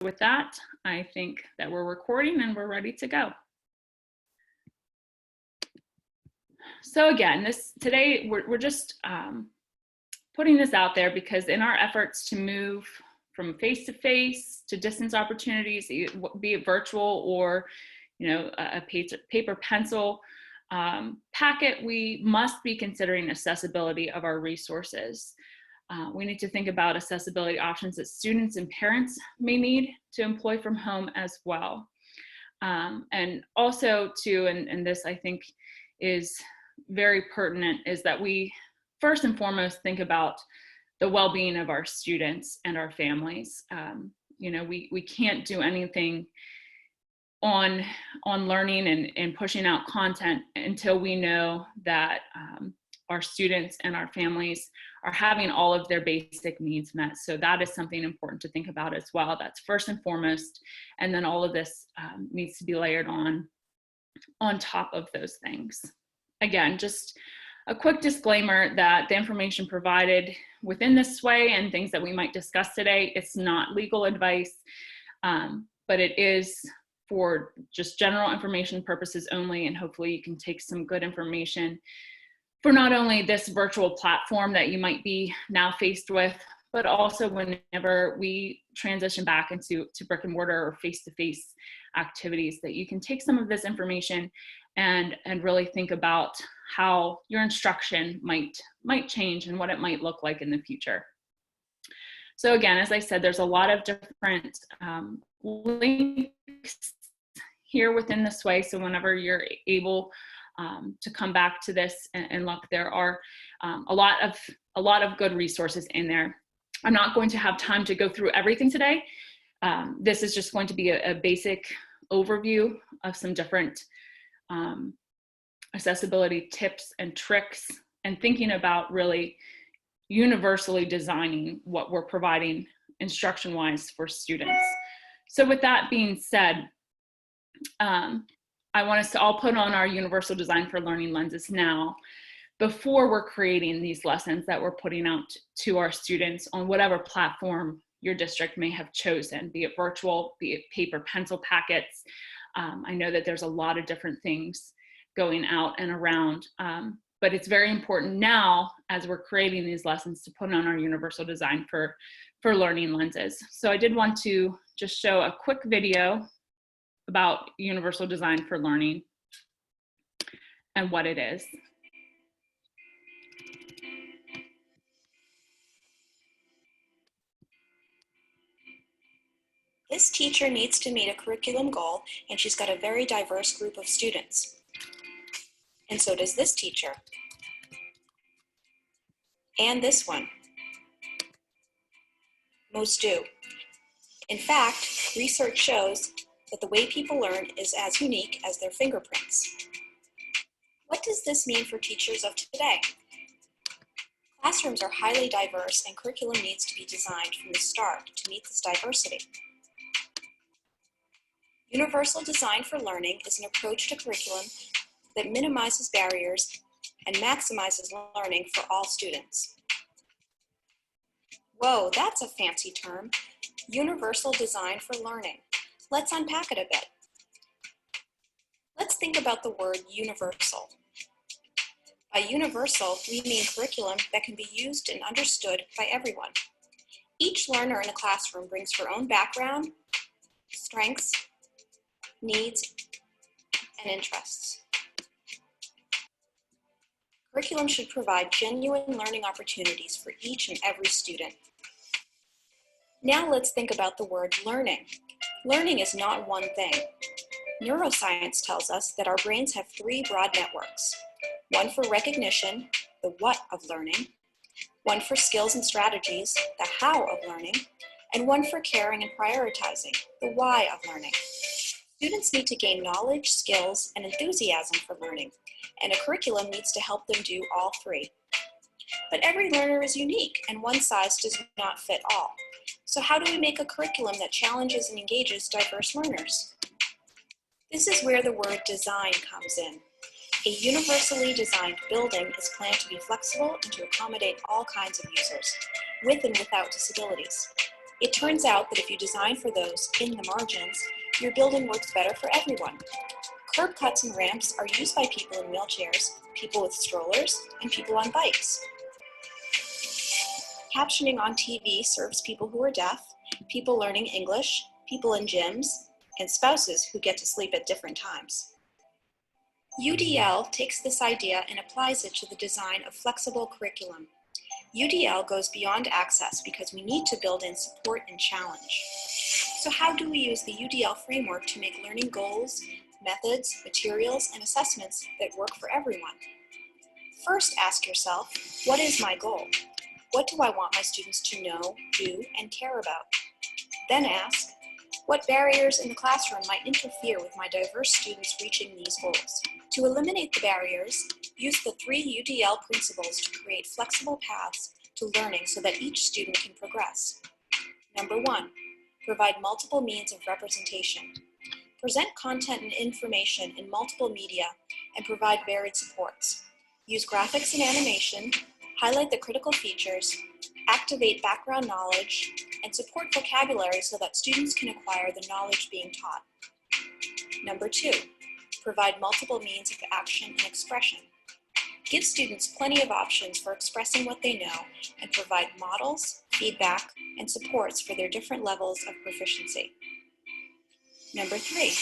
with that, I think that we're recording and we're ready to go. So again, today we're just putting this out there because in our efforts to move from face-to-face to distance opportunities, be it virtual or a paper pencil packet, we must be considering accessibility of our resources. We need to think about accessibility options that students and parents may need to employ from home as well. And also too, and this I think is very pertinent, is that we first and foremost think about the well-being of our students and our families. We can't do anything on learning and pushing out content until we know that our students and our families are having all of their basic needs met. So that is something important to think about as well. That's first and foremost, and then all of this needs to be layered on top of those things. Again, just a quick disclaimer that the information provided within this sway and things that we might discuss today, it's not legal advice, but it is for just general information purposes only, and hopefully you can take some good information for not only this virtual platform that you might be now faced with, but also whenever we transition back into brick and mortar or face-to-face activities, that you can take some of this information and really think about how your instruction might change and what it might look like in the future. So again, as I said, there's a lot of different links here within this way. So whenever you're able to come back to this and look, there are a lot of good resources in there. I'm not going to have time to go through everything today. This is just going to be a basic overview of some different accessibility tips and tricks, and thinking about really universally designing what we're providing instruction-wise for students. So with that being said, I want us to all put on our universal design for learning lenses now, before we're creating these lessons that we're putting out to our students on whatever platform your district may have chosen, be it virtual, be it paper pencil packets. I know that there's a lot of different things going out and around, but it's very important now as we're creating these lessons to put on our universal design for learning lenses. So I did want to just show a quick video about universal design for learning and what it is. This teacher needs to meet a curriculum goal, and she's got a very diverse group of students. And so does this teacher. And this one. Most do. In fact, research shows that the way people learn is as unique as their fingerprints. What does this mean for teachers of today? Classrooms are highly diverse, and curriculum needs to be designed from the start to meet this diversity. Universal design for learning is an approach to curriculum that minimizes barriers and maximizes learning for all students. Whoa, that's a fancy term. Universal design for learning. Let's unpack it a bit. Let's think about the word universal. By universal, we mean curriculum that can be used and understood by everyone. Each learner in a classroom brings her own background, strengths, needs, and interests. Curriculum should provide genuine learning opportunities for each and every student. Now let's think about the word learning. Learning is not one thing. Neuroscience tells us that our brains have three broad networks. One for recognition, the what of learning, one for skills and strategies, the how of learning, and one for caring and prioritizing, the why of learning. Students need to gain knowledge, skills, and enthusiasm for learning, and a curriculum needs to help them do all three. But every learner is unique, and one size does not fit all. So how do we make a curriculum that challenges and engages diverse learners? This is where the word design comes in. A universally designed building is planned to be flexible and to accommodate all kinds of users, with and without disabilities. It turns out that if you design for those in the margins, your building works better for everyone. Curb cuts and ramps are used by people in wheelchairs, people with strollers, and people on bikes. Captioning on TV serves people who are deaf, people learning English, people in gyms, and spouses who get to sleep at different times. UDL takes this idea and applies it to the design of flexible curriculum. UDL goes beyond access because we need to build in support and challenge. So how do we use the UDL framework to make learning goals, methods, materials, and assessments that work for everyone? First, ask yourself, what is my goal? What do I want my students to know, do, and care about? Then ask, what barriers in the classroom might interfere with my diverse students reaching these goals? To eliminate the barriers, use the 3 UDL principles to create flexible paths to learning so that each student can progress. Number 1, provide multiple means of representation. Present content and information in multiple media and provide varied supports. Use graphics and animation, highlight the critical features, activate background knowledge, and support vocabulary so that students can acquire the knowledge being taught. Number 2, provide multiple means of action and expression. Give students plenty of options for expressing what they know and provide models, feedback, and supports for their different levels of proficiency. Number 3,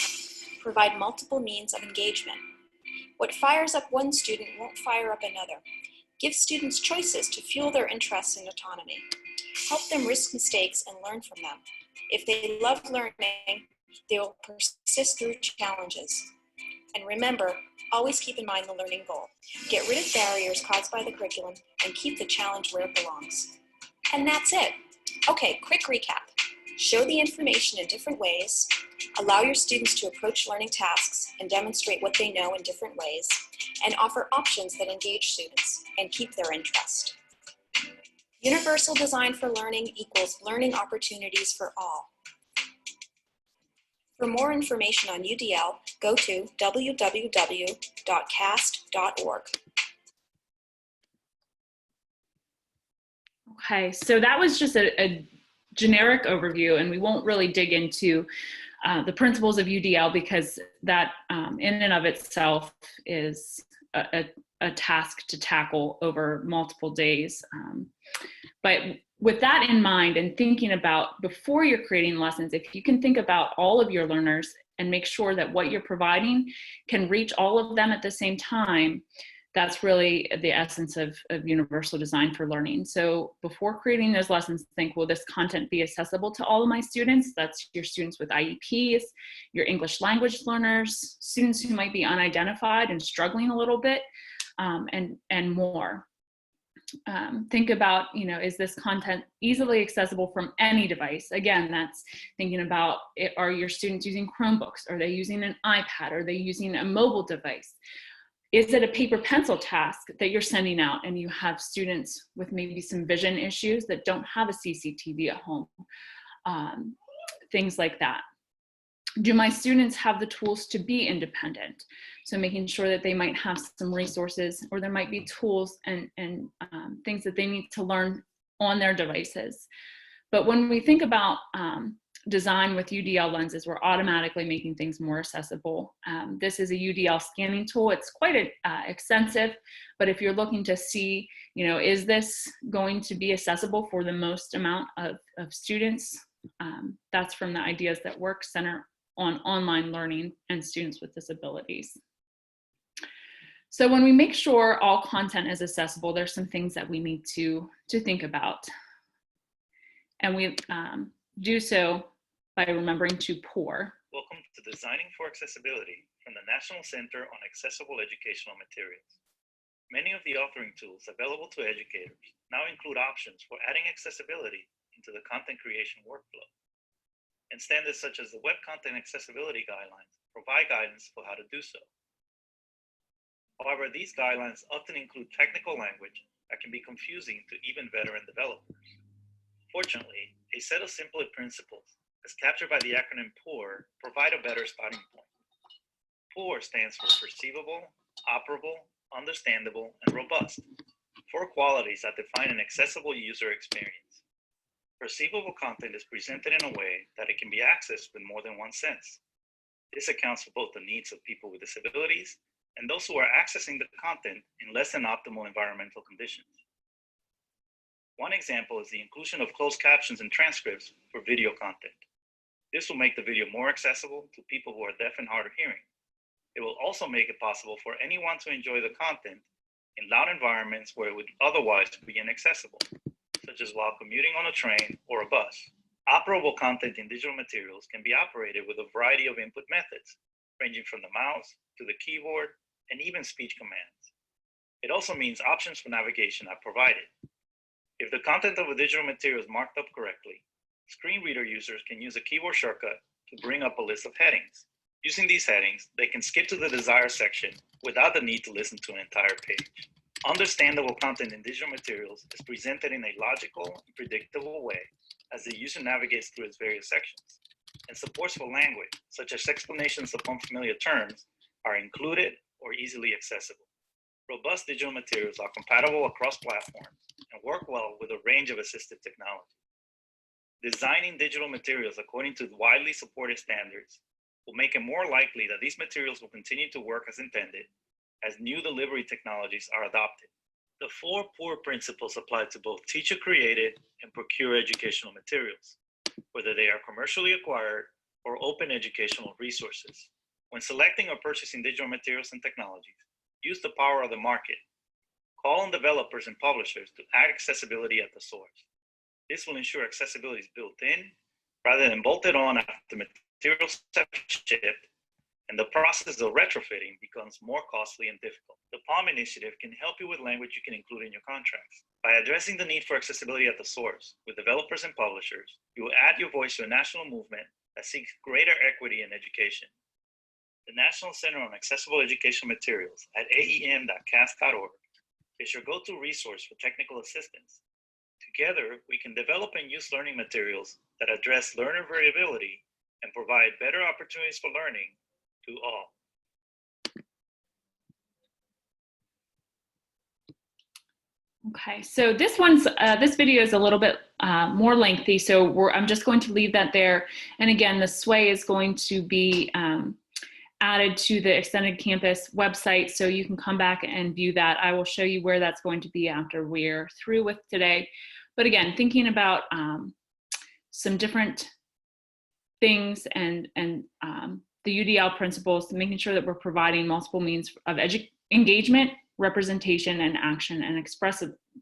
provide multiple means of engagement. What fires up one student won't fire up another. Give students choices to fuel their interests and autonomy. Help them risk mistakes and learn from them. If they love learning, they will persist through challenges. And remember, always keep in mind the learning goal. Get rid of barriers caused by the curriculum and keep the challenge where it belongs. And that's it. Okay, quick recap. Show the information in different ways, allow your students to approach learning tasks and demonstrate what they know in different ways, and offer options that engage students and keep their interest. Universal design for learning equals learning opportunities for all. For more information on UDL, go to www.cast.org. Okay, so that was just a generic overview, and we won't really dig into the principles of UDL because that in and of itself is a task to tackle over multiple days. But with that in mind and thinking about before you're creating lessons, if you can think about all of your learners and make sure that what you're providing can reach all of them at the same time, that's really the essence of universal design for learning. So before creating those lessons, think, will this content be accessible to all of my students? That's your students with IEPs, your English language learners, students who might be unidentified and struggling a little bit, and more. Think about, is this content easily accessible from any device? Again, that's thinking about, are your students using Chromebooks? Are they using an iPad? Are they using a mobile device? Is it a paper pencil task that you're sending out and you have students with maybe some vision issues that don't have a CCTV at home? Things like that. Do my students have the tools to be independent? So making sure that they might have some resources, or there might be tools and things that they need to learn on their devices. But when we think about design with UDL lenses, we're automatically making things more accessible. This is a UDL scanning tool. It's quite extensive, but if you're looking to see, is this going to be accessible for the most amount of students? That's from the Ideas That Work Center on Online Learning and Students with Disabilities. So when we make sure all content is accessible, there's some things that we need to think about. And we do so by remembering to pour. Welcome to Designing for Accessibility from the National Center on Accessible Educational Materials. Many of the authoring tools available to educators now include options for adding accessibility into the content creation workflow. And standards such as the Web Content Accessibility Guidelines provide guidance for how to do so. However, these guidelines often include technical language that can be confusing to even veteran developers. Fortunately, a set of simpler principles, as captured by the acronym POUR, provide a better starting point. POUR stands for perceivable, operable, understandable, and robust, 4 qualities that define an accessible user experience. Perceivable content is presented in a way that it can be accessed with more than one sense. This accounts for both the needs of people with disabilities and those who are accessing the content in less than optimal environmental conditions. One example is the inclusion of closed captions and transcripts for video content. This will make the video more accessible to people who are deaf and hard of hearing. It will also make it possible for anyone to enjoy the content in loud environments where it would otherwise be inaccessible, such as while commuting on a train or a bus. Operable content in digital materials can be operated with a variety of input methods, ranging from the mouse to the keyboard and even speech commands. It also means options for navigation are provided. If the content of a digital material is marked up correctly, screen reader users can use a keyboard shortcut to bring up a list of headings. Using these headings, they can skip to the desired section without the need to listen to an entire page. Understandable content in digital materials is presented in a logical and predictable way as the user navigates through its various sections, and supports for language, such as explanations of unfamiliar terms, are included or easily accessible. Robust digital materials are compatible across platforms and work well with a range of assistive technology. Designing digital materials according to widely supported standards will make it more likely that these materials will continue to work as intended as new delivery technologies are adopted. The 4 poor principles apply to both teacher-created and procure educational materials, whether they are commercially acquired or open educational resources. When selecting or purchasing digital materials and technologies, use the power of the market. Call on developers and publishers to add accessibility at the source. This will ensure accessibility is built in rather than bolted on after materials have shipped, and the process of retrofitting becomes more costly and difficult. The PALM initiative can help you with language you can include in your contracts. By addressing the need for accessibility at the source with developers and publishers, you will add your voice to a national movement that seeks greater equity in education. The National Center on Accessible Educational Materials at aem.cas.org is your go-to resource for technical assistance. Together, we can develop and use learning materials that address learner variability and provide better opportunities for learning to all. Okay, so this video is a little bit more lengthy, so I'm just going to leave that there. And again, the sway is going to be added to the Extended Campus website, so you can come back and view that. I will show you where that's going to be after we're through with today. But again, thinking about some different things and the UDL principles, making sure that we're providing multiple means of engagement, representation, and action and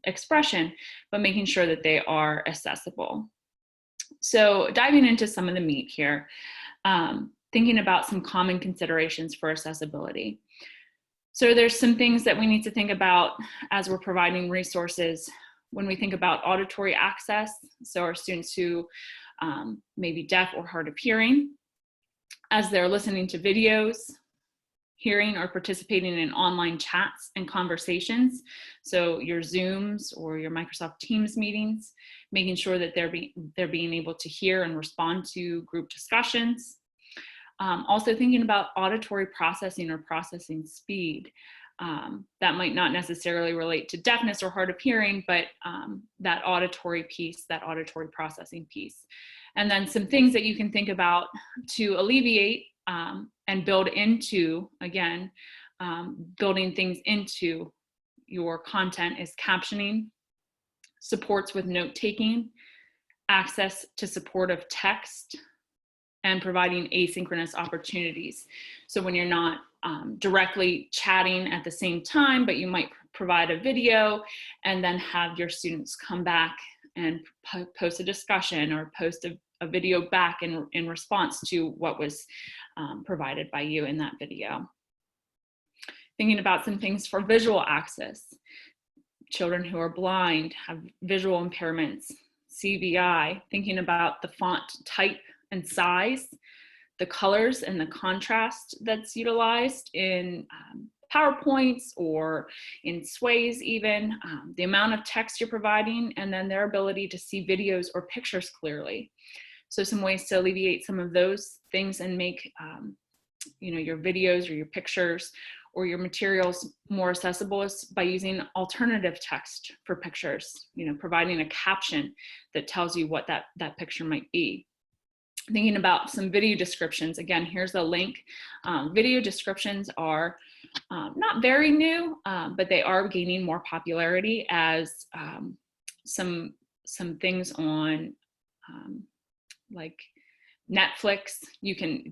expression, but making sure that they are accessible. So diving into some of the meat here, thinking about some common considerations for accessibility. So there's some things that we need to think about as we're providing resources when we think about auditory access. So our students who may be deaf or hard of hearing, as they're listening to videos, hearing or participating in online chats and conversations. So your Zooms or your Microsoft Teams meetings, making sure that they're being able to hear and respond to group discussions. Also thinking about auditory processing or processing speed. That might not necessarily relate to deafness or hard of hearing, but that auditory piece, that auditory processing piece. And then some things that you can think about to alleviate and build into, again, building things into your content is captioning, supports with note-taking, access to supportive text, and providing asynchronous opportunities. So when you're not directly chatting at the same time, but you might provide a video and then have your students come back and post a discussion or post a video back in response to what was provided by you in that video. Thinking about some things for visual access. Children who are blind, have visual impairments, CVI, thinking about the font type and size, the colors and the contrast that's utilized in PowerPoints or in sways even, the amount of text you're providing, and then their ability to see videos or pictures clearly. So some ways to alleviate some of those things and make your videos or your pictures or your materials more accessible is by using alternative text for pictures, providing a caption that tells you what that picture might be. Thinking about some video descriptions. Again, here's a link. Video descriptions are not very new, but they are gaining more popularity as some things on like Netflix,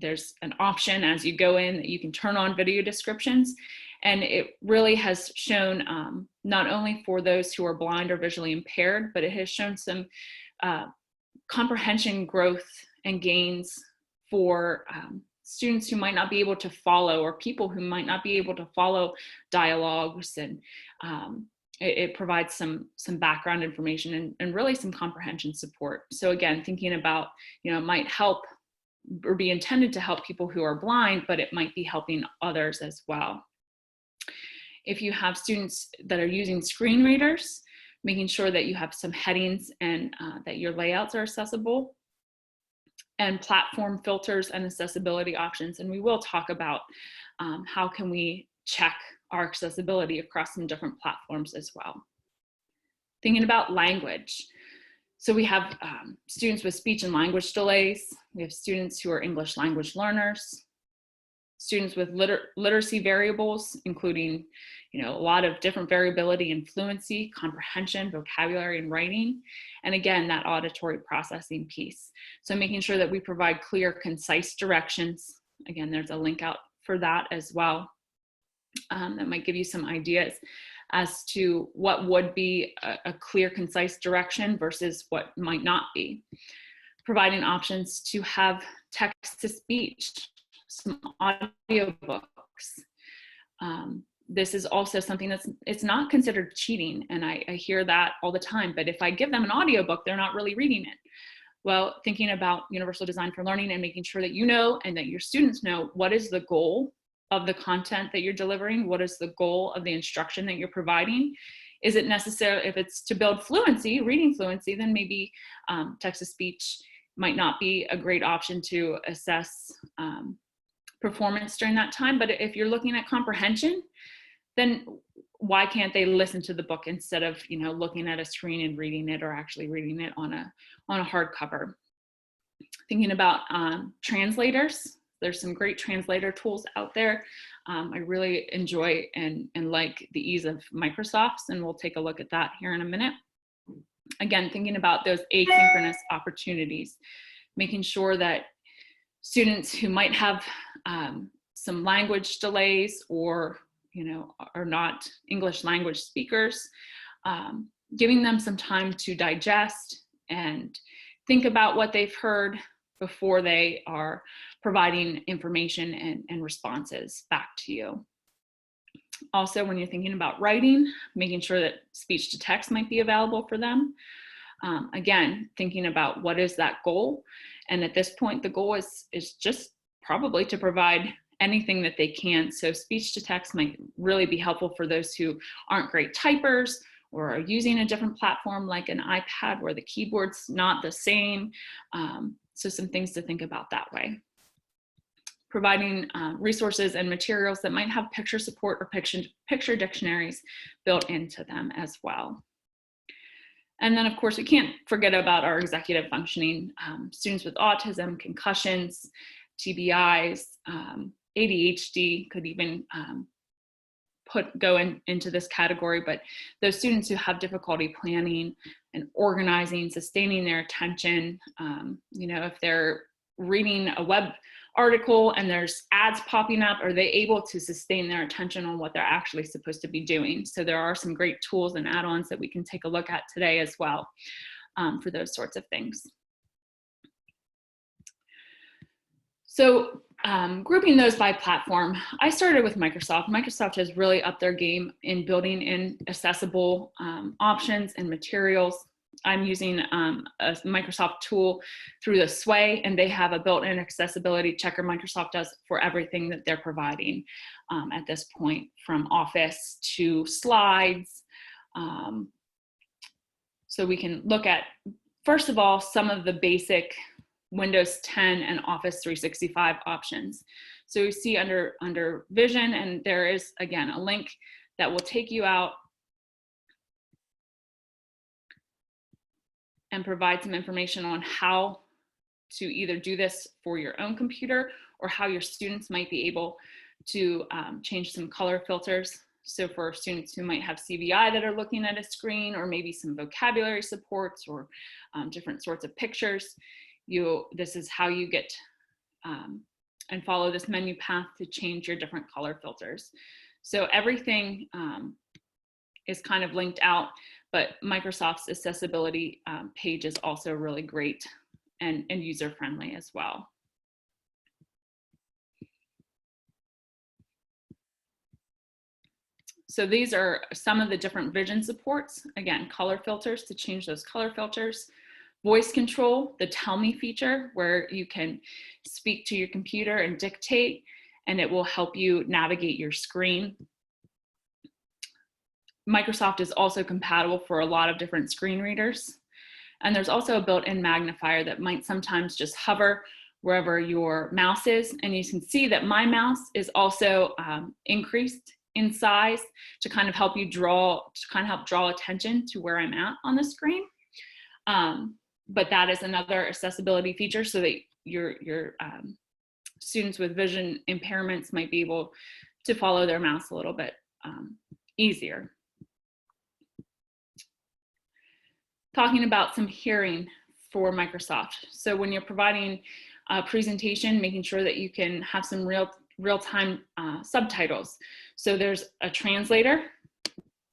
there's an option as you go in that you can turn on video descriptions. And it really has shown not only for those who are blind or visually impaired, but it has shown some comprehension growth and gains for students who might not be able to follow, or people who might not be able to follow dialogues. And it provides some background information and really some comprehension support. So again, thinking about, it might help or be intended to help people who are blind, but it might be helping others as well. If you have students that are using screen readers, making sure that you have some headings and that your layouts are accessible, and platform filters and accessibility options. And we will talk about how can we check our accessibility across some different platforms as well. Thinking about language. So we have students with speech and language delays. We have students who are English language learners, students with literacy variables, including a lot of different variability in fluency, comprehension, vocabulary, and writing. And again, that auditory processing piece. So making sure that we provide clear, concise directions. Again, there's a link out for that as well. That might give you some ideas as to what would be a clear, concise direction versus what might not be. Providing options to have text-to-speech, some audiobooks. This is also something it's not considered cheating, and I hear that all the time, but if I give them an audiobook, they're not really reading it. Well, thinking about universal design for learning and making sure that you know and that your students know what is the goal of the content that you're delivering, what is the goal of the instruction that you're providing. Is it necessary, if it's to build fluency, reading fluency, then maybe text-to-speech might not be a great option to assess performance during that time. But if you're looking at comprehension, then why can't they listen to the book instead of looking at a screen and reading it, or actually reading it on a hardcover? Thinking about translators. There's some great translator tools out there. I really enjoy and like the ease of Microsoft's, and we'll take a look at that here in a minute. Again, thinking about those asynchronous opportunities, making sure that students who might have some language delays or are not English language speakers, giving them some time to digest and think about what they've heard before they are providing information and responses back to you. Also, when you're thinking about writing, making sure that speech to text might be available for them. Again, thinking about what is that goal. And at this point, the goal is just probably to provide anything that they can. So speech to text might really be helpful for those who aren't great typers or are using a different platform like an iPad where the keyboard's not the same. So some things to think about that way. Providing resources and materials that might have picture support or picture dictionaries built into them as well. And then of course, we can't forget about our executive functioning. Students with autism, concussions, TBIs, ADHD could even go into this category, but those students who have difficulty planning and organizing, sustaining their attention, if they're reading a web article and there's ads popping up, are they able to sustain their attention on what they're actually supposed to be doing? So there are some great tools and add-ons that we can take a look at today as well for those sorts of things. So grouping those by platform, I started with Microsoft. Microsoft has really upped their game in building in accessible options and materials. I'm using a Microsoft tool through the Sway, and they have a built-in accessibility checker. Microsoft does for everything that they're providing at this point, from Office to slides. So we can look at, first of all, some of the basic Windows 10 and Office 365 options. So you see under Vision, and there is, again, a link that will take you out and provide some information on how to either do this for your own computer or how your students might be able to change some color filters. So for students who might have CVI that are looking at a screen, or maybe some vocabulary supports, or different sorts of pictures, this is how you get and follow this menu path to change your different color filters. So everything is kind of linked out, but Microsoft's accessibility page is also really great and user-friendly as well. So these are some of the different vision supports. Again, color filters to change those color filters. Voice control, the Tell Me feature, where you can speak to your computer and dictate, and it will help you navigate your screen. Microsoft is also compatible for a lot of different screen readers. And there's also a built-in magnifier that might sometimes just hover wherever your mouse is. And you can see that my mouse is also increased in size to kind of help you draw attention to where I'm at on the screen. But that is another accessibility feature, so that your students with vision impairments might be able to follow their mouse a little bit easier. Talking about some hearing for Microsoft. So when you're providing a presentation, making sure that you can have some real-time subtitles. So there's a translator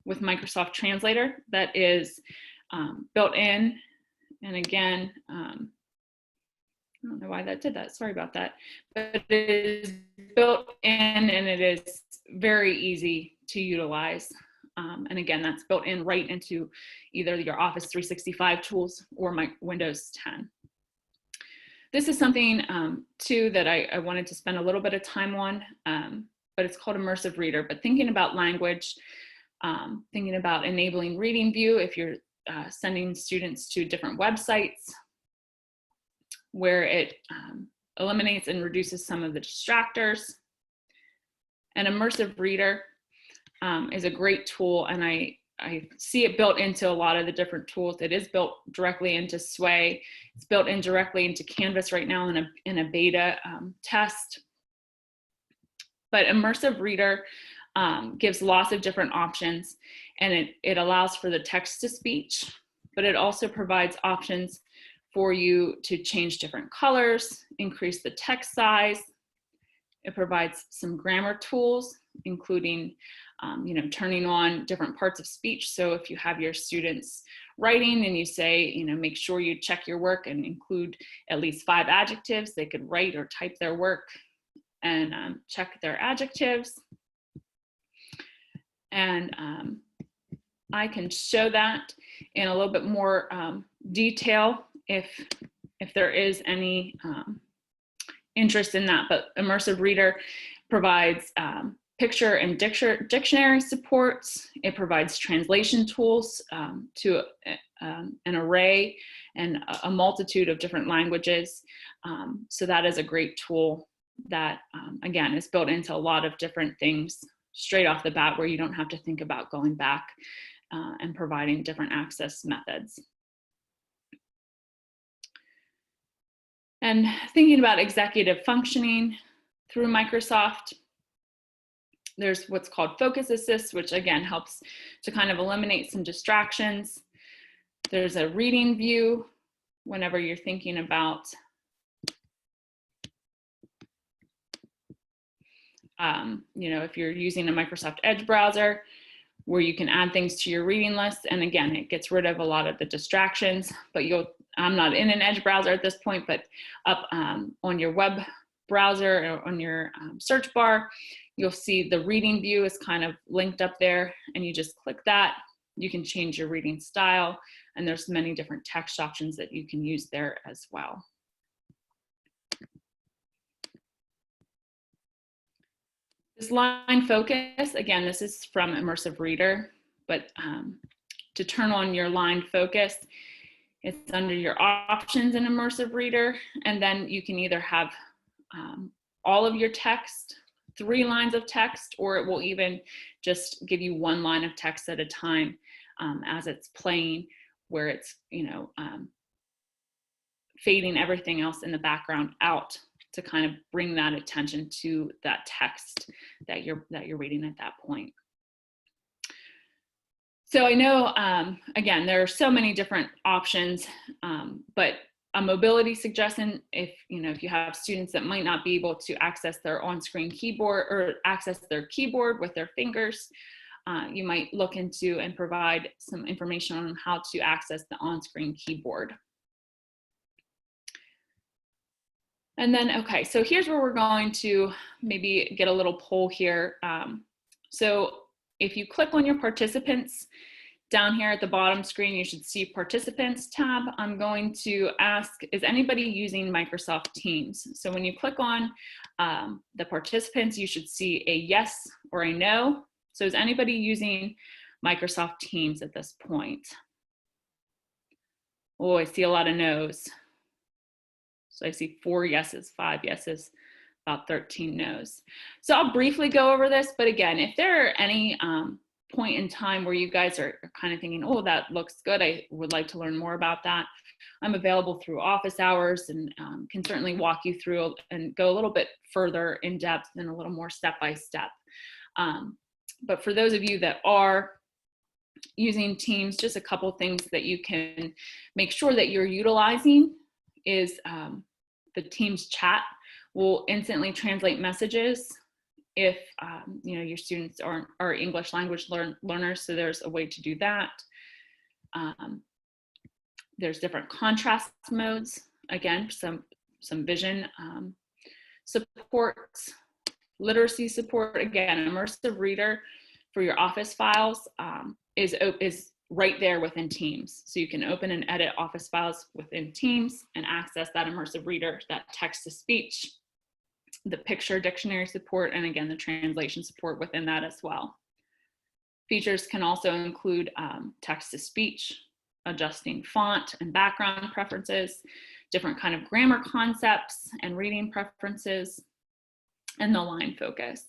with Microsoft Translator that is built in. And again, I don't know why that did that, sorry about that. But it is built in and it is very easy to utilize. And again, that's built in right into either your Office 365 tools or Windows 10. This is something too that I wanted to spend a little bit of time on, but it's called Immersive Reader. But thinking about language, thinking about enabling reading view if you're sending students to different websites, where it eliminates and reduces some of the distractors. An Immersive Reader is a great tool, and I see it built into a lot of the different tools. It is built directly into Sway. It's built in directly into Canvas right now in a beta test. But Immersive Reader gives lots of different options, and it allows for the text to speech, but it also provides options for you to change different colors, increase the text size. It provides some grammar tools, including turning on different parts of speech. So if you have your students writing and you say, make sure you check your work and include at least 5 adjectives, they could write or type their work and check their adjectives. And I can show that in a little bit more detail if there is any interest in that. But Immersive Reader provides picture and dictionary supports. It provides translation tools to an array and a multitude of different languages. So that is a great tool that, again, is built into a lot of different things straight off the bat, where you don't have to think about going back and providing different access methods. And thinking about executive functioning through Microsoft, there's what's called Focus Assist, which again helps to kind of eliminate some distractions. There's a reading view whenever you're thinking about if you're using a Microsoft Edge browser, where you can add things to your reading list. And again, it gets rid of a lot of the distractions, but I'm not in an Edge browser at this point, but up on your web browser or on your search bar, you'll see the reading view is kind of linked up there, and you just click that. You can change your reading style, and there's many different text options that you can use there as well. This line focus, again, this is from Immersive Reader, but to turn on your line focus, It's under your options in Immersive Reader, and then you can either have all of your text, 3 lines of text, or it will even just give you 1 line of text at a time as it's playing, where it's, you know, fading everything else in the background out to kind of bring that attention to that text that you're reading at that point. So I know, again, there are so many different options, but a mobility suggestion, if you have students that might not be able to access their on-screen keyboard or access their keyboard with their fingers, you might look into and provide some information on how to access the on-screen keyboard. And then, okay, so here's where we're going to maybe get a little poll here. So if you click on your participants, down here at the bottom screen, you should see participants tab. I'm going to ask, is anybody using Microsoft Teams? So when you click on the participants, you should see a yes or a no. So is anybody using Microsoft Teams at this point? Oh, I see a lot of no's. So I see 4 yeses, 5 yeses, about 13 no's. So I'll briefly go over this, but again, if there are any point in time where you guys are kind of thinking, oh, that looks good, I would like to learn more about that, I'm available through office hours and can certainly walk you through and go a little bit further in depth and a little more step-by-step. But for those of you that are using Teams, just a couple things that you can make sure that you're utilizing is the Teams chat will instantly translate messages if your students are English language learners, so there's a way to do that. There's different contrast modes, again, some vision supports, literacy support. Again, Immersive Reader for your Office files is right there within Teams. So you can open and edit Office files within Teams and access that Immersive Reader, that text-to-speech, the picture dictionary support, and again, the translation support within that as well. Features can also include text-to-speech, adjusting font and background preferences, different kind of grammar concepts and reading preferences, and the line focus.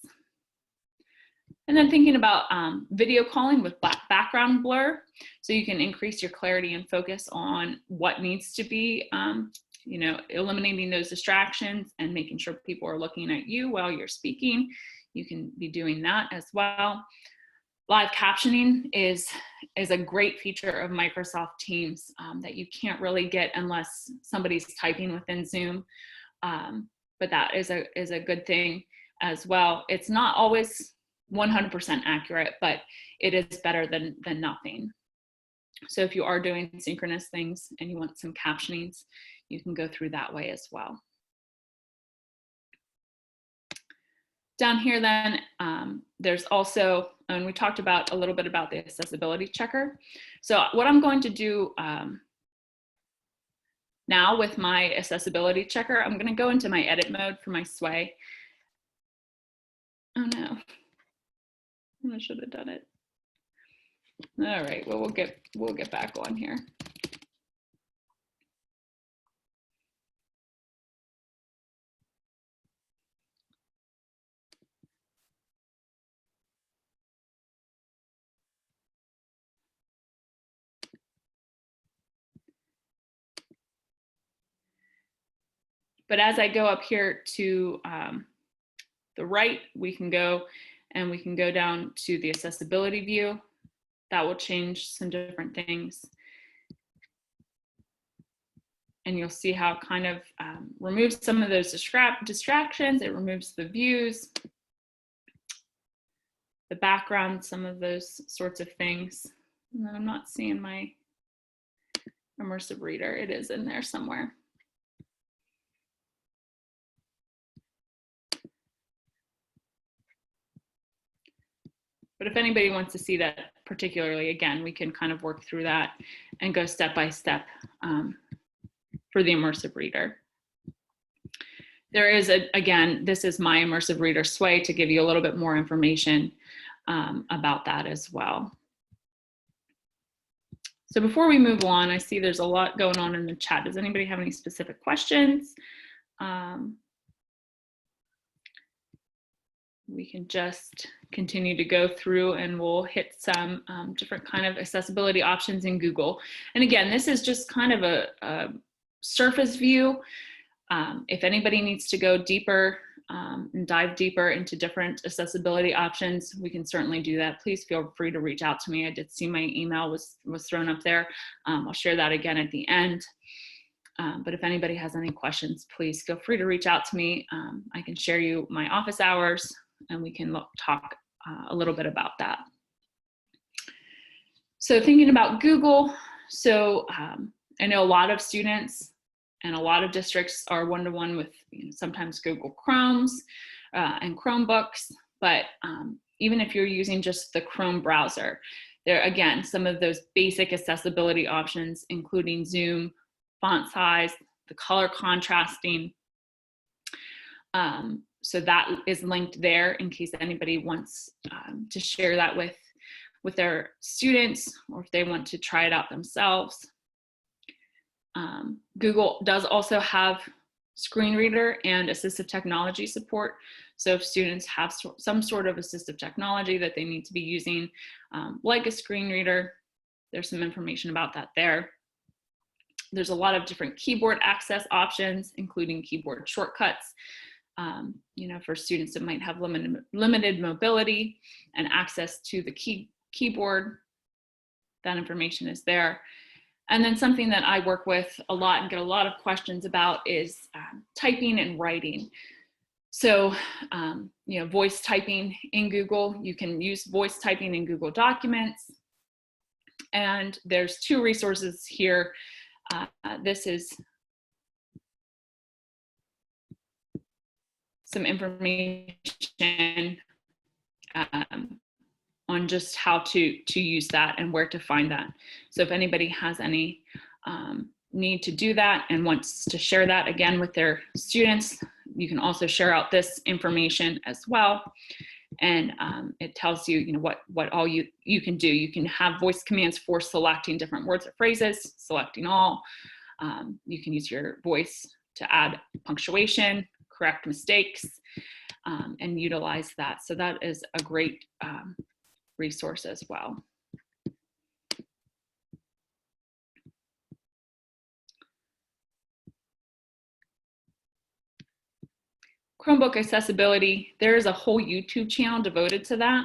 And then thinking about video calling with background blur, so you can increase your clarity and focus on what needs to be, eliminating those distractions and making sure people are looking at you while you're speaking. You can be doing that as well. Live captioning is a great feature of Microsoft Teams that you can't really get unless somebody's typing within Zoom, but that is a good thing as well. It's not always 100% accurate, but it is better than nothing. So if you are doing synchronous things and you want some captionings, you can go through that way as well. Down here then, there's also, and we talked about a little bit about the accessibility checker. So what I'm going to do now with my accessibility checker, I'm going to go into my edit mode for my sway. Oh no, I should have done it. All right, well, we'll get back on here. But as I go up here to the right, we can go down to the accessibility view. That will change some different things. And you'll see how it kind of removes some of those distractions. It removes the views, the background, some of those sorts of things. And then I'm not seeing my Immersive Reader. It is in there somewhere. But if anybody wants to see that particularly, again, we can kind of work through that and go step by step for the Immersive Reader. There is, again, this is my Immersive Reader sway to give you a little bit more information about that as well. So before we move on, I see there's a lot going on in the chat. Does anybody have any specific questions? We can just continue to go through and we'll hit some different kind of accessibility options in Google. And again, this is just kind of a surface view. If anybody needs to go deeper and dive deeper into different accessibility options, we can certainly do that. Please feel free to reach out to me. I did see my email was thrown up there. I'll share that again at the end. But if anybody has any questions, please feel free to reach out to me. I can share you my office hours and we can talk a little bit about that. So thinking about Google, so I know a lot of students and a lot of districts are one-to-one with sometimes Google Chromes and Chromebooks, but even if you're using just the Chrome browser, there again, some of those basic accessibility options, including zoom, font size, the color contrasting. So that is linked there in case anybody wants to share that with their students or if they want to try it out themselves. Google does also have screen reader and assistive technology support. So if students have some sort of assistive technology that they need to be using, like a screen reader, there's some information about that there. There's a lot of different keyboard access options, including keyboard shortcuts, for students that might have limited mobility and access to the keyboard. That information is there. And then something that I work with a lot and get a lot of questions about is typing and writing. So, voice typing in Google, you can use voice typing in Google Documents. And there's two resources here. This is some information on just how to use that and where to find that. So if anybody has any need to do that and wants to share that again with their students, you can also share out this information as well. And it tells you, what all you can do. You can have voice commands for selecting different words or phrases, selecting all. You can use your voice to add punctuation, correct mistakes, and utilize that. So that is a great resource as well. Chromebook accessibility, there is a whole YouTube channel devoted to that.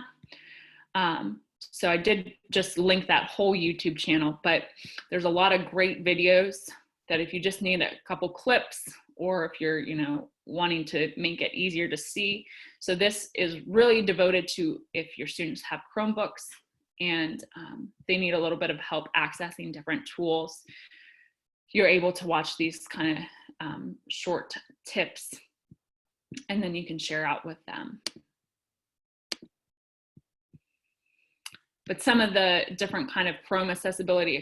So I did just link that whole YouTube channel, but there's a lot of great videos that if you just need a couple clips or if you're, wanting to make it easier to see. So this is really devoted to if your students have Chromebooks and they need a little bit of help accessing different tools. You're able to watch these kind of short tips and then you can share out with them. But some of the different kind of Chrome accessibility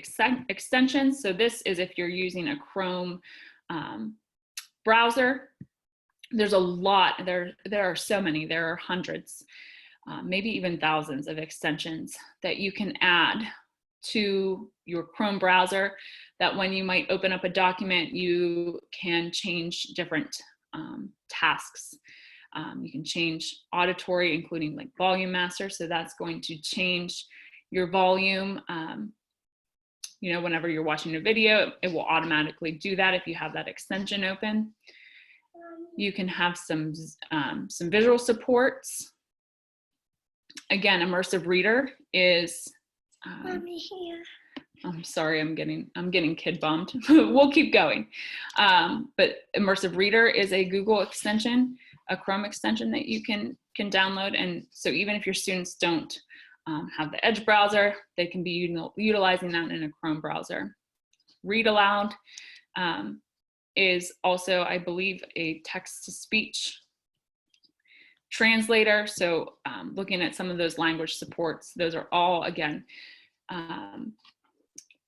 extensions. So this is if you're using a Chrome browser. There's a lot, there are so many, there are hundreds, maybe even thousands of extensions that you can add to your Chrome browser that when you might open up a document, you can change different tasks. You can change auditory, including like volume master. So that's going to change your volume. Whenever you're watching a video, it will automatically do that if you have that extension open. You can have some visual supports. Again, Immersive Reader is. Mommy here. I'm sorry, I'm getting kid bummed. We'll keep going. But Immersive Reader is a Google extension, a Chrome extension that you can download. And so even if your students don't have the Edge browser, they can be utilizing that in a Chrome browser. Read Aloud is also, I believe, a text-to-speech translator. So looking at some of those language supports, those are all, again,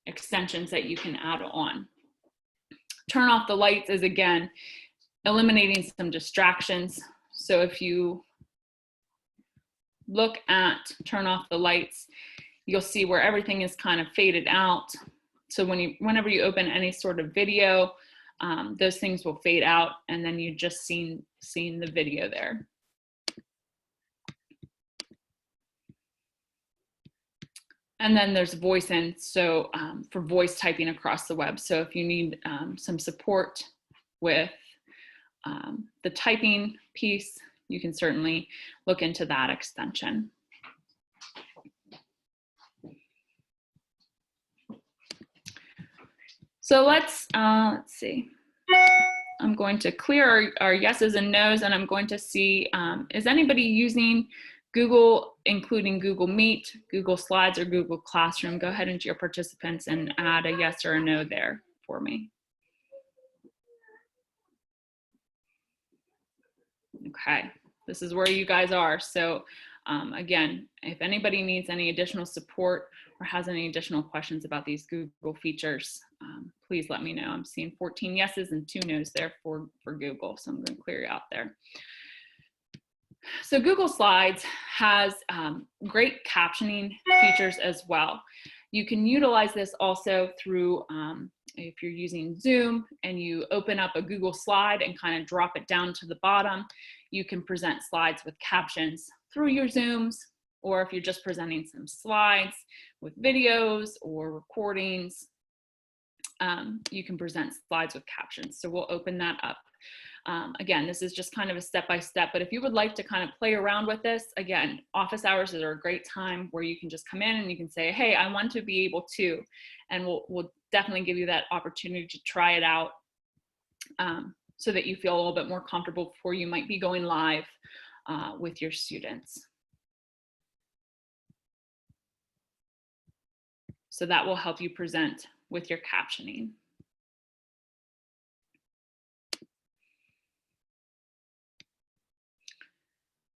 extensions that you can add on. Turn off the lights is, again, eliminating some distractions. So if you look at turn off the lights, you'll see where everything is kind of faded out. So whenever you open any sort of video, those things will fade out, and then you just seen the video there. And then there's voice in, so for voice typing across the web. So if you need some support with the typing piece, you can certainly look into that extension. So let's see. I'm going to clear our yeses and nos, and I'm going to see, is anybody using Google, including Google Meet, Google Slides, or Google Classroom? Go ahead into your participants and add a yes or a no there for me. Okay, this is where you guys are. So again, if anybody needs any additional support or has any additional questions about these Google features, please let me know. I'm seeing 14 yeses and 2 nos there for Google, so I'm going to clear you out there. So Google Slides has great captioning features as well. You can utilize this also through, if you're using Zoom and you open up a Google slide and kind of drop it down to the bottom, you can present slides with captions through your Zooms, or if you're just presenting some slides with videos or recordings, you can present slides with captions. So we'll open that up. Again, this is just kind of a step-by-step, but if you would like to kind of play around with this, again, office hours are a great time where you can just come in and you can say, hey, I want to be able to, and we'll definitely give you that opportunity to try it out so that you feel a little bit more comfortable before you might be going live with your students. So that will help you present with your captioning.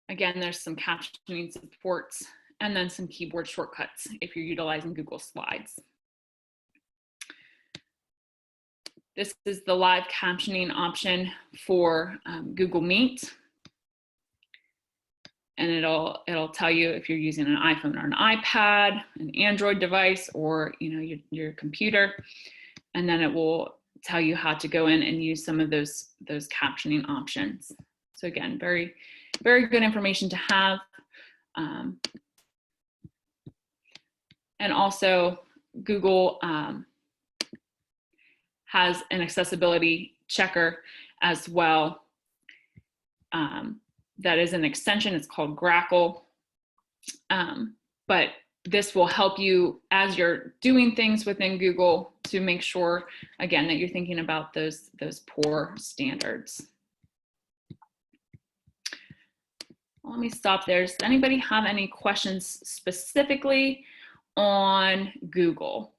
Again, there's some captioning supports and then some keyboard shortcuts if you're utilizing Google Slides. This is the live captioning option for Google Meet. And it'll tell you if you're using an iPhone or an iPad, an Android device, or your computer. And then it will tell you how to go in and use some of those captioning options. So again, very, very good information to have. And also Google has an accessibility checker as well. That is an extension, it's called Grackle. But this will help you as you're doing things within Google to make sure, again, that you're thinking about those poor standards. Let me stop there. Does anybody have any questions specifically on Google?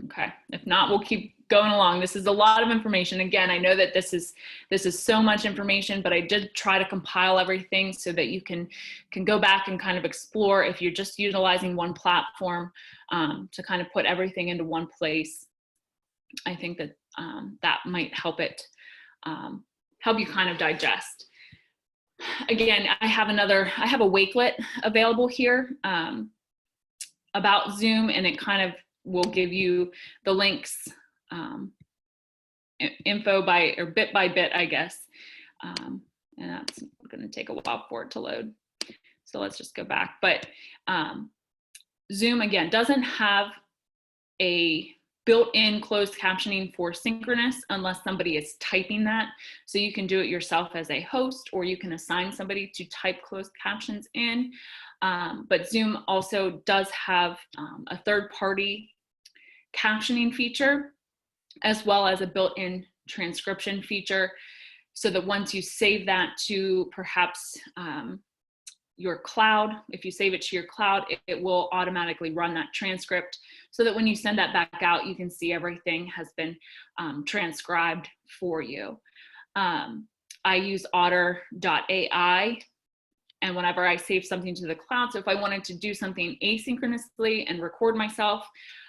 Okay, if not, we'll keep going along. This is a lot of information. Again, I know that this is so much information, but I did try to compile everything so that you can go back and kind of explore if you're just utilizing one platform to kind of put everything into one place. I think that that might help it, help you kind of digest. Again, I have a wakelet available here about Zoom, and it kind of will give you the links, info bit by bit, I guess. And that's going to take a while for it to load. So let's just go back. But Zoom, again, doesn't have a built-in closed captioning for synchronous unless somebody is typing that. So you can do it yourself as a host, or you can assign somebody to type closed captions in. But Zoom also does have a third-party captioning feature, as well as a built-in transcription feature, so that once you save that to perhaps your cloud, if you save it to your cloud, it will automatically run that transcript, so that when you send that back out, you can see everything has been transcribed for you. I use otter.ai, and whenever I save something to the cloud, so if I wanted to do something asynchronously and record myself,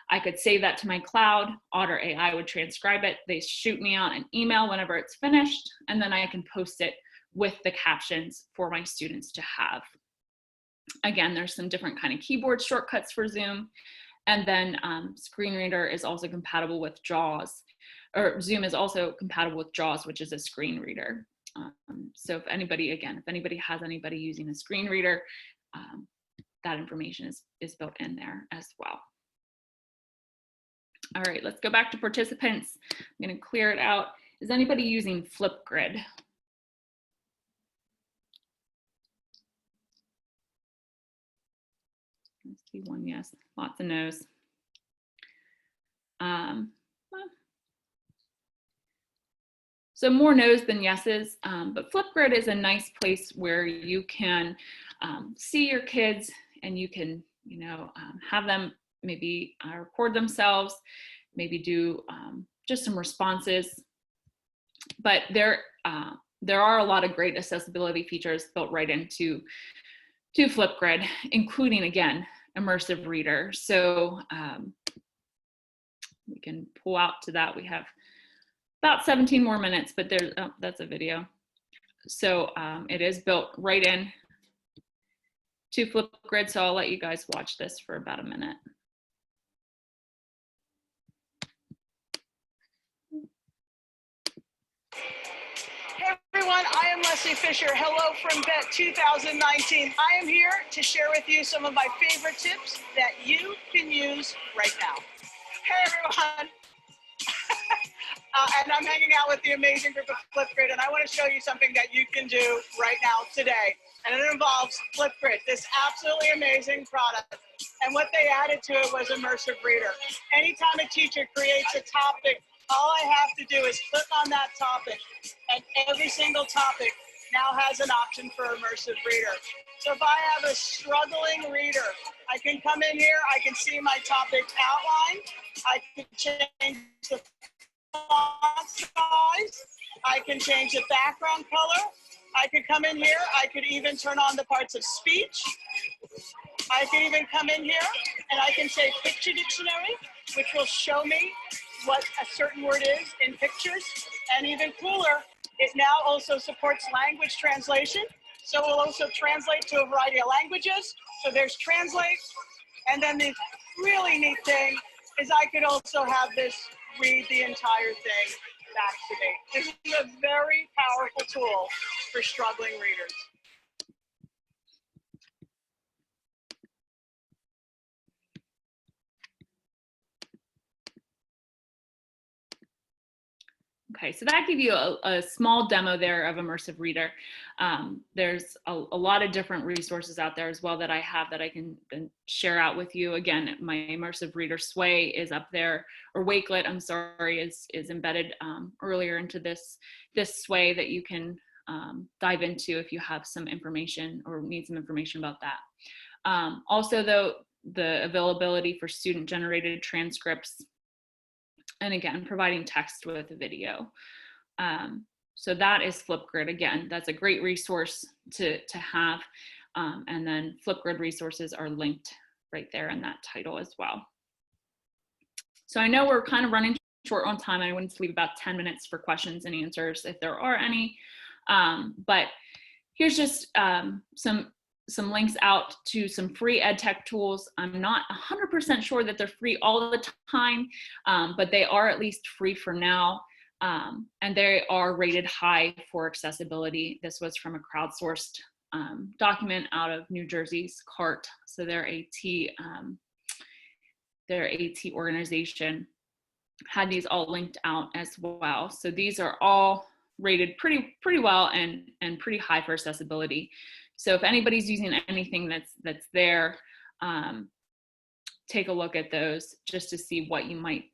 I could save that to my cloud. Otter AI would transcribe it. They shoot me out an email whenever it's finished, and then I can post it with the captions for my students to have. Again, there's some different kind of keyboard shortcuts for Zoom. And then Screen Reader is also compatible with JAWS, or Zoom is also compatible with JAWS, which is a screen reader. So if anybody has anybody using a screen reader, that information is built in there as well. All right, let's go back to participants. I'm going to clear it out. Is anybody using Flipgrid? I see one yes, lots of no's. So more no's than yeses, but Flipgrid is a nice place where you can see your kids and you can, have them maybe record themselves, maybe do just some responses. But there are a lot of great accessibility features built right into Flipgrid, including, again, Immersive Reader. So we can pull out to that. We have about 17 more minutes, but there's, oh, that's a video. So it is built right in to Flipgrid. So I'll let you guys watch this for about a minute. Hey everyone, I am Leslie Fisher. Hello from BET 2019. I am here to share with you some of my favorite tips that you can use right now. Hey everyone. And I'm hanging out with the amazing group of Flipgrid, and I want to show you something that you can do right now today. And it involves Flipgrid, this absolutely amazing product. And what they added to it was Immersive Reader. Anytime a teacher creates a topic, all I have to do is click on that topic, and every single topic now has an option for Immersive Reader. So if I have a struggling reader, I can come in here, I can see my topic outline, I can change the font size, I can change the background color, I could come in here, I could even turn on the parts of speech, I can even come in here and I can say Picture Dictionary, which will show me what a certain word is in pictures. And even cooler, it now also supports language translation. So it will also translate to a variety of languages. So there's translate. And then the really neat thing is I could also have this read the entire thing back to me. This is a very powerful tool for struggling readers. Okay, so that gave you a small demo there of Immersive Reader. There's a lot of different resources out there as well that I have that I can share out with you. Again, my Immersive Reader Sway is up there, or Wakelet, I'm sorry, is embedded earlier into this Sway that you can dive into if you have some information or need some information about that. Also, though, the availability for student-generated transcripts, and again, providing text with a video. So that is Flipgrid. Again, that's a great resource to have. And then Flipgrid resources are linked right there in that title as well. So I know we're kind of running short on time. I wanted to leave about 10 minutes for questions and answers if there are any. But here's just some links out to some free ed tech tools. I'm not 100% sure that they're free all the time, but they are at least free for now. And they are rated high for accessibility. This was from a crowdsourced document out of New Jersey's CART. So their AT organization had these all linked out as well. So these are all rated pretty well and pretty high for accessibility. So if anybody's using anything that's there, take a look at those just to see what you might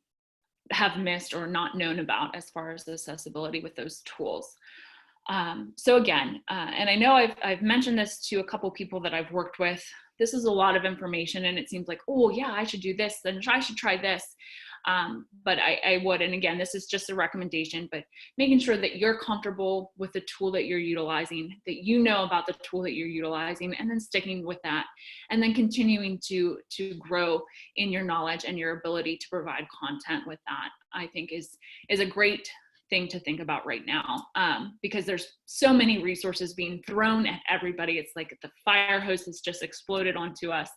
have missed or not known about as far as the accessibility with those tools. So again, and I know I've mentioned this to a couple people that I've worked with. This is a lot of information and it seems like, oh yeah, I should do this, then I should try this. But I would, and again, this is just a recommendation, but making sure that you're comfortable with the tool that you're utilizing, that you know about the tool that you're utilizing, and then sticking with that, and then continuing to grow in your knowledge and your ability to provide content with that, I think is a great thing to think about right now, because there's so many resources being thrown at everybody. It's like the fire hose has just exploded onto us.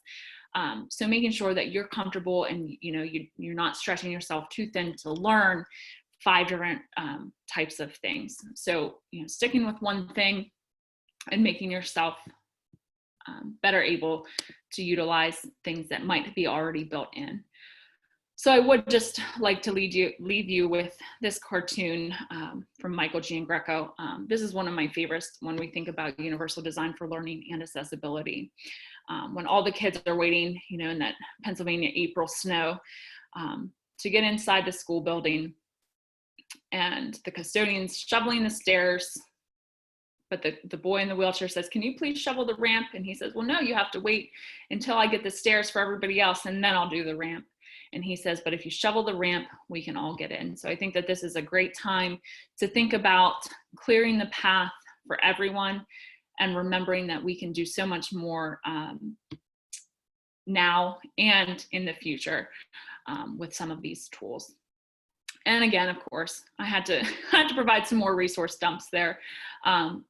So making sure that you're comfortable and you're not stretching yourself too thin to learn 5 different types of things. So sticking with one thing and making yourself better able to utilize things that might be already built in. So I would just like to leave you with this cartoon from Michael Giangreco. This is one of my favorites when we think about universal design for learning and accessibility. When all the kids are waiting, in that Pennsylvania April snow, to get inside the school building, and the custodian's shoveling the stairs, but the boy in the wheelchair says, "Can you please shovel the ramp?" And he says, "Well, no, you have to wait until I get the stairs for everybody else, and then I'll do the ramp." And he says, "But if you shovel the ramp, we can all get in." So I think that this is a great time to think about clearing the path for everyone and remembering that we can do so much more now and in the future with some of these tools. And again, of course, I had to provide some more resource dumps there,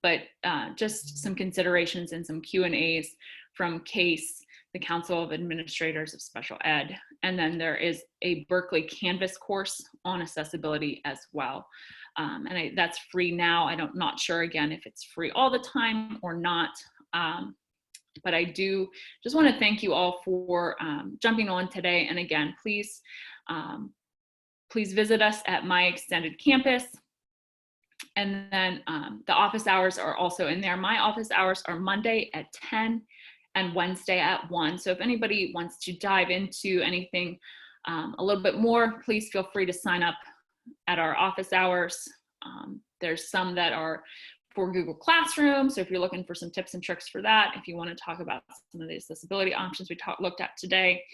but just some considerations and some Q&As from CASE, the Council of Administrators of Special Ed. And then there is a Berkeley Canvas course on accessibility as well. And that's free now. I'm not sure, again, if it's free all the time or not. But I do just want to thank you all for jumping on today. And again, please visit us at My Extended Campus. And then the office hours are also in there. My office hours are Monday at 10 and Wednesday at 1. So if anybody wants to dive into anything a little bit more, please feel free to sign up at our office hours. There's some that are for Google Classroom. So if you're looking for some tips and tricks for that, if you want to talk about some of the accessibility options we looked at today,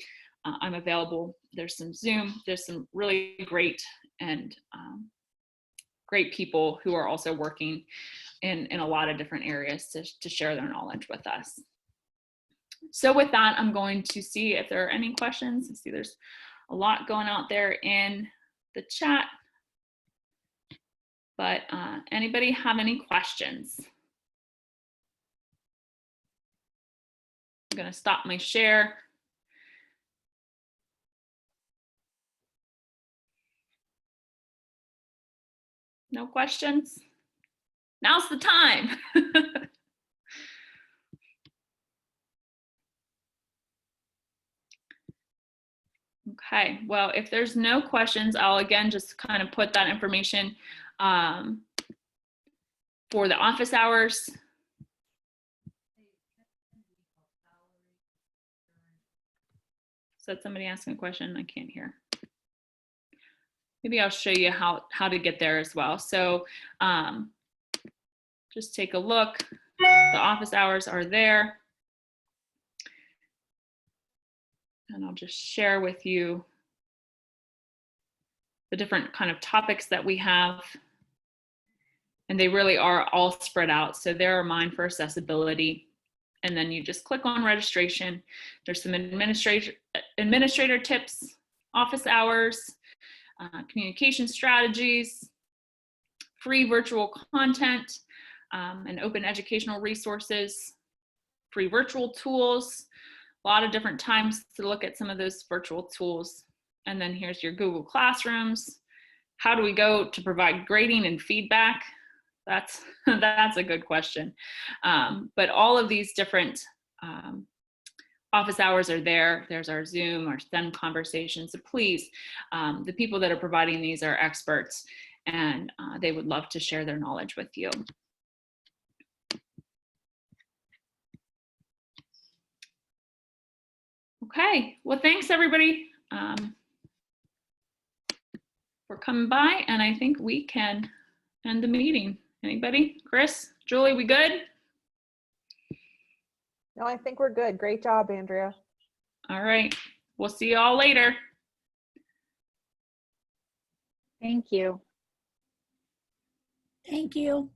I'm available. There's some Zoom. There's some really great and great people who are also working in a lot of different areas to share their knowledge with us. So with that, I'm going to see if there are any questions. I see there's a lot going out there in the chat. But anybody have any questions? I'm going to stop my share. No questions? Now's the time. Okay, well, if there's no questions, I'll again just kind of put that information for the office hours. Said somebody asking a question, I can't hear. Maybe I'll show you how to get there as well. So just take a look. The office hours are there. And I'll just share with you the different kind of topics that we have. And they really are all spread out. So there are mine for accessibility. And then you just click on registration. There's some administrator tips, office hours, communication strategies, free virtual content, and open educational resources, free virtual tools, a lot of different times to look at some of those virtual tools. And then here's your Google Classrooms. How do we go to provide grading and feedback? That's a good question. But all of these different office hours are there. There's our Zoom, our STEM conversations. So please, the people that are providing these are experts, and they would love to share their knowledge with you. Okay, well, thanks everybody for coming by, and I think we can end the meeting. Anybody? Chris, Julie, we good? No, I think we're good. Great job, Andrea. All right, we'll see you all later. Thank you. Thank you.